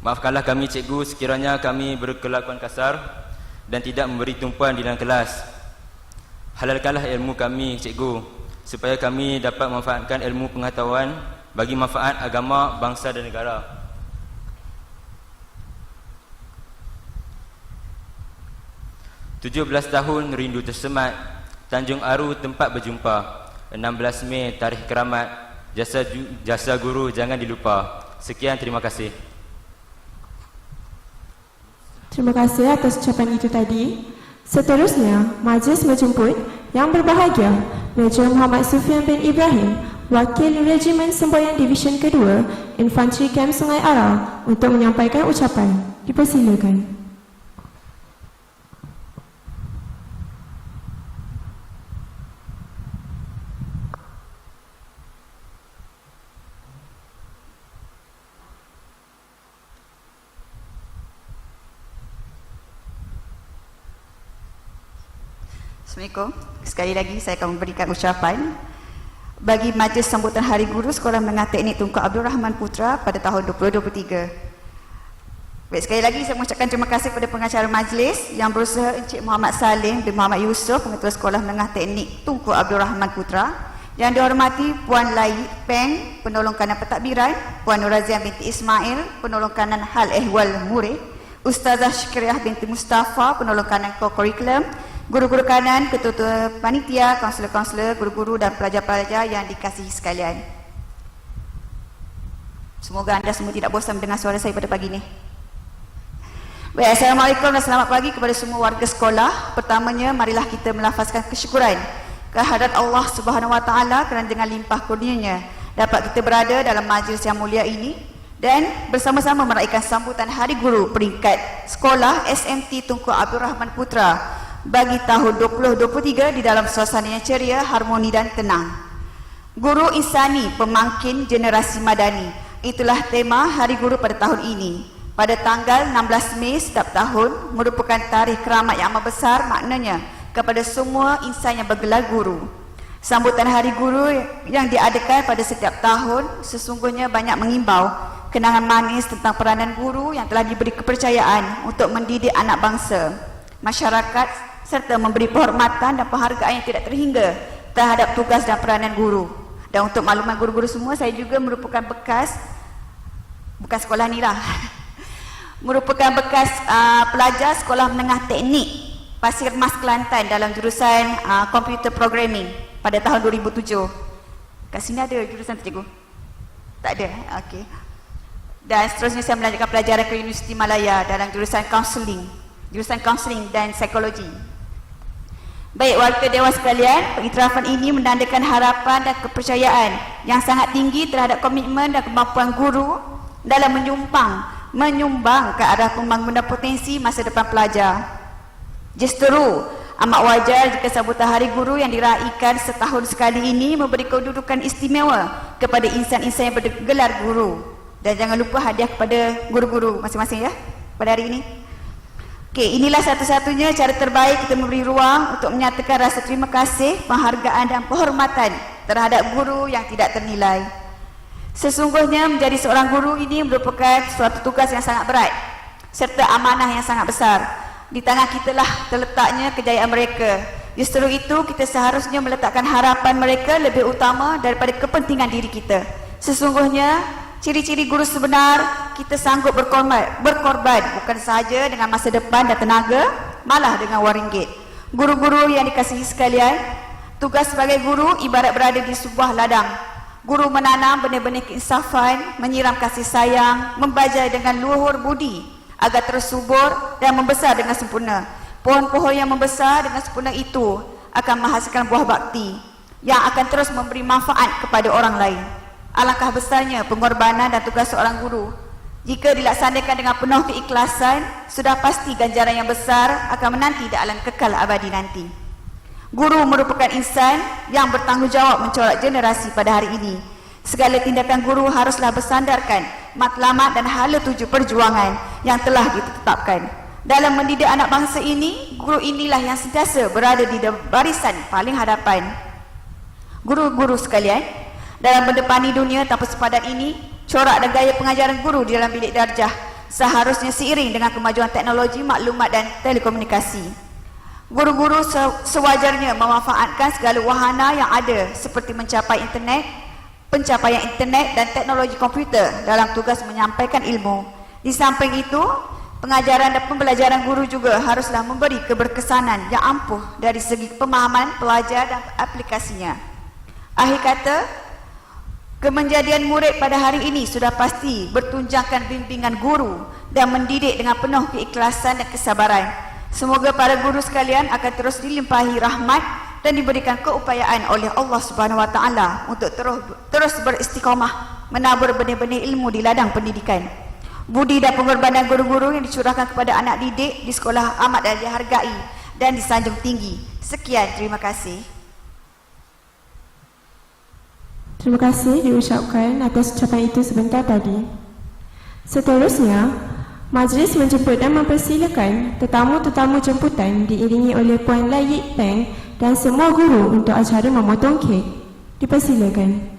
Maafkanlah kami cikgu sekiranya kami berkelakuan kasar dan tidak memberi tumpuan di dalam kelas. Halalkanlah ilmu kami cikgu supaya kami dapat memanfaatkan ilmu pengetahuan bagi manfaat agama, bangsa dan negara. 17 tahun rindu tersemat, Tanjung Aru tempat berjumpa. 16 Mei tarikh keramat, jasa guru jangan dilupa. Sekian, terima kasih. Terima kasih atas ucapan itu tadi. Seterusnya, majlis menjemput yang berbahagia Major Muhammad Sufian bin Ibrahim, Wakil Regimen Semboyan Division Kedua, Infanteri Kem Sungai Aral untuk menyampaikan ucapan. Dipersilakan. Assalamualaikum. Sekali lagi saya akan memberikan ucapan bagi majlis sambutan Hari Guru Sekolah Menengah Teknik Tunku Abdul Rahman Putra pada tahun 2023. Baik, sekali lagi saya mengucapkan terima kasih kepada pengacara majlis yang berusaha, Encik Muhammad Salim bin Muhammad Yusof, Pengetua Sekolah Menengah Teknik Tunku Abdul Rahman Putra. Yang dihormati Puan Lai Peng, Penolong Kanan Pentadbiran, Puan Nurazian binti Ismail, Penolong Kanan Hal Ehwal Murid, Ustazah Syukriah binti Mustafa, Penolong Kanan Co-Curriculum, guru-guru kanan, ketua-ketua panitia, kaunselor-kaunselor, guru-guru dan pelajar-pelajar yang dikasihi sekalian. Semoga anda semua tidak bosan mendengar suara saya pada pagi ini. Baik, Assalamualaikum dan selamat pagi kepada semua warga sekolah. Pertamanya, marilah kita melafazkan kesyukuran kehadrat Allah Subhanahu Wa Taala kerana dengan limpah kurnianya dapat kita berada dalam majlis yang mulia ini dan bersama-sama meraihkan sambutan Hari Guru peringkat Sekolah SMT Tunku Abdul Rahman Putra bagi tahun 2023 di dalam suasana yang ceria, harmoni dan tenang. Guru insani pemangkin generasi madani, itulah tema Hari Guru pada tahun ini. Pada tanggal 16 Mei setiap tahun merupakan tarikh keramat yang amat besar maknanya kepada semua insan yang bergelar guru. Sambutan Hari Guru yang diadakan pada setiap tahun sesungguhnya banyak mengimbau kenangan manis tentang peranan guru yang telah diberi kepercayaan untuk mendidik anak bangsa, masyarakat serta memberi penghormatan dan penghargaan yang tidak terhingga terhadap tugas dan peranan guru. Dan untuk makluman guru-guru semua, saya juga merupakan bekas sekolah ni lah merupakan bekas pelajar Sekolah Menengah Teknik Pasir Mas Kelantan dalam jurusan Computer Programming pada tahun 2007. Kat sini ada jurusan tu, cikgu? Tak ada? Okey. Dan seterusnya saya melanjutkan pelajaran ke Universiti Malaya dalam jurusan Counselling dan Psikologi. Baik, warga dewan sekalian, pengiktirafan ini menandakan harapan dan kepercayaan yang sangat tinggi terhadap komitmen dan kemampuan guru dalam menyumbang ke arah pembangunan potensi masa depan pelajar. Justeru, amat wajar jika sambutan Hari Guru yang diraikan setahun sekali ini memberi kedudukan istimewa kepada insan-insan yang bergelar guru. Dan jangan lupa hadiah kepada guru-guru masing-masing ya pada hari ini. Okey, inilah satu-satunya cara terbaik kita memberi ruang untuk menyatakan rasa terima kasih, penghargaan dan penghormatan terhadap guru yang tidak ternilai. Sesungguhnya menjadi seorang guru ini merupakan suatu tugas yang sangat berat serta amanah yang sangat besar. Di tangan kitalah terletaknya kejayaan mereka. Justru itu kita seharusnya meletakkan harapan mereka lebih utama daripada kepentingan diri kita. Sesungguhnya ciri-ciri guru sebenar, kita sanggup berkorban bukan sahaja dengan masa depan dan tenaga, malah dengan wang ringgit. Guru-guru yang dikasihi sekalian, tugas sebagai guru ibarat berada di sebuah ladang. Guru menanam benih-benih keinsafan, menyiram kasih sayang, membajai dengan luhur budi agar terus subur dan membesar dengan sempurna. Pohon-pohon yang membesar dengan sempurna itu akan menghasilkan buah bakti yang akan terus memberi manfaat kepada orang lain. Alangkah besarnya pengorbanan dan tugas seorang guru. Jika dilaksanakan dengan penuh keikhlasan, sudah pasti ganjaran yang besar akan menanti di alam kekal abadi nanti. Guru merupakan insan yang bertanggungjawab mencorak generasi pada hari ini. Segala tindakan guru haruslah bersandarkan matlamat dan hala tuju perjuangan yang telah ditetapkan. Dalam mendidik anak bangsa ini, guru inilah yang sentiasa berada di barisan paling hadapan. Guru-guru sekalian, dalam mendepani dunia tanpa sepadan ini, corak dan gaya pengajaran guru di dalam bilik darjah seharusnya seiring dengan kemajuan teknologi maklumat dan telekomunikasi. Guru-guru sewajarnya memanfaatkan segala wahana yang ada seperti pencapaian internet dan teknologi komputer dalam tugas menyampaikan ilmu. Di samping itu, pengajaran dan pembelajaran guru juga haruslah memberi keberkesanan yang ampuh dari segi pemahaman pelajar dan aplikasinya. Akhir kata, kemenjadian murid pada hari ini sudah pasti bertunjangkan bimbingan guru dan mendidik dengan penuh keikhlasan dan kesabaran. Semoga para guru sekalian akan terus dilimpahi rahmat dan diberikan keupayaan oleh Allah Subhanahu Wa Taala untuk terus beristiqamah menabur benih-benih ilmu di ladang pendidikan. Budi dan pengorbanan guru-guru yang dicurahkan kepada anak didik di sekolah amat dihargai dan disanjung tinggi. Sekian, terima kasih. Terima kasih diucapkan atas ucapan itu sebentar tadi. Seterusnya, majlis menjemput dan mempersilakan tetamu-tetamu jemputan diiringi oleh Puan Lai Yik Peng dan semua guru untuk acara memotong kek. Dipersilakan.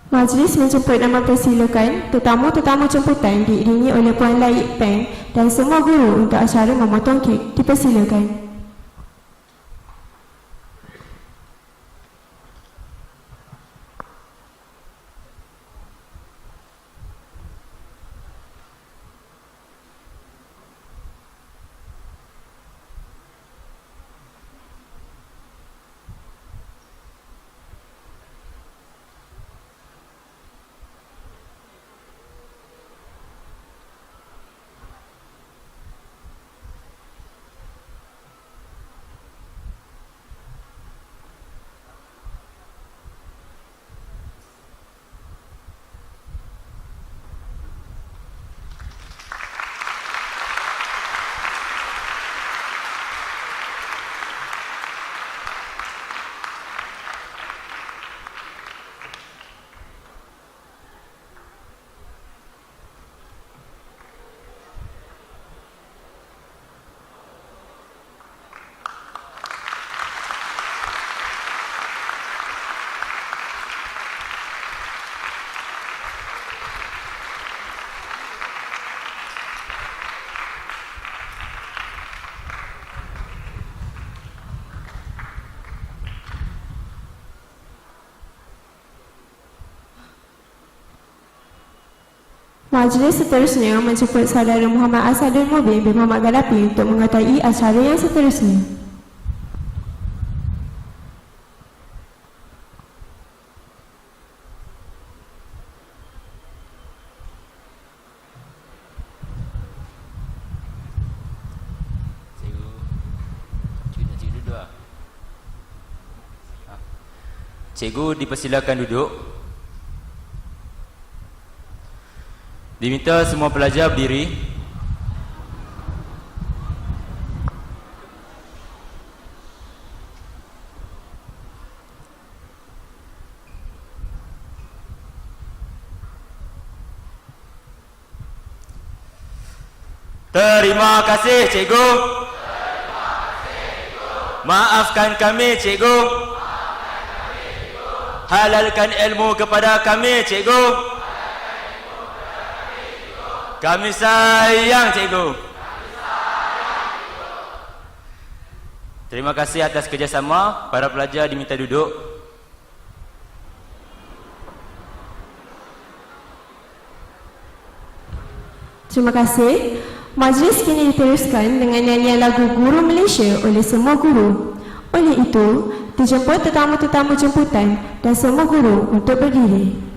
Majlis menjemput dan mempersilakan tetamu-tetamu jemputan diiringi oleh Puan Lai Yik Peng dan semua guru untuk acara memotong kek. Dipersilakan. Majlis seterusnya menjemput saudara Muhammad Asadul Mubin bin Muhammad Galapi untuk mengertai acara yang seterusnya. Cikgu dipersilakan duduk. Diminta semua pelajar berdiri. Terima kasih cikgu. Maafkan kami cikgu. Halalkan ilmu kepada kami cikgu. Kami sayang cikgu. Terima kasih atas kerjasama. Para pelajar diminta duduk. Terima kasih. Majlis kini diteruskan dengan nyanyian lagu Guru Malaysia oleh semua guru. Oleh itu, dijemput tetamu-tetamu jemputan dan semua guru untuk berdiri.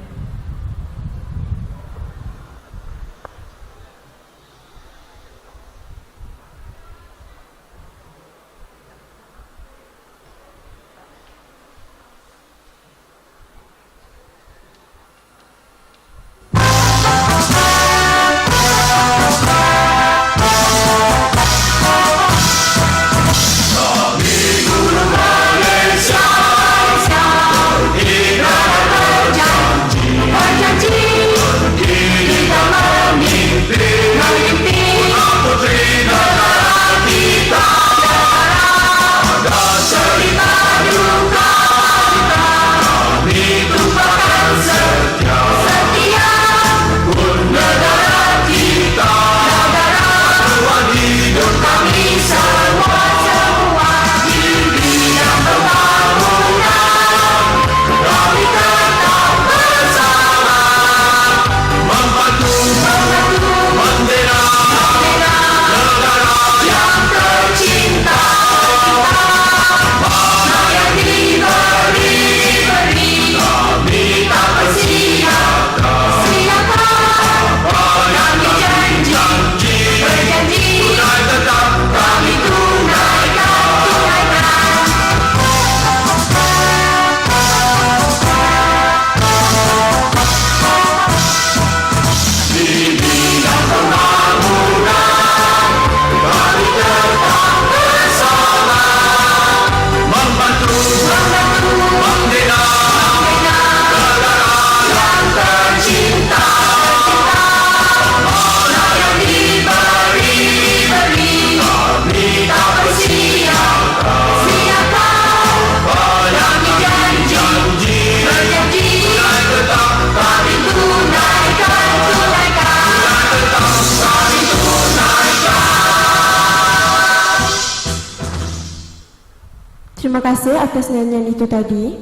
Terima kasih atas nyanyian itu tadi.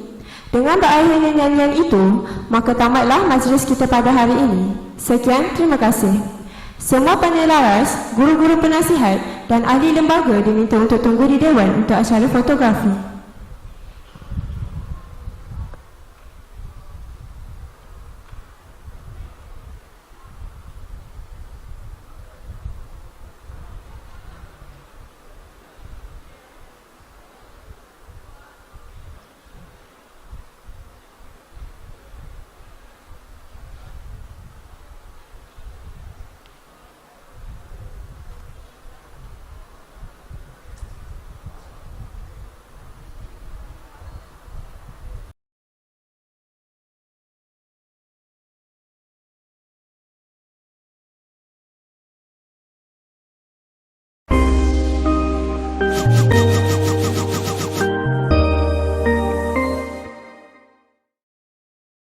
Dengan berakhirnya nyanyian itu, maka tamatlah majlis kita pada hari ini. Sekian, terima kasih. Semua penelaras, guru-guru penasihat dan ahli lembaga diminta untuk tunggu di Dewan untuk acara fotografi.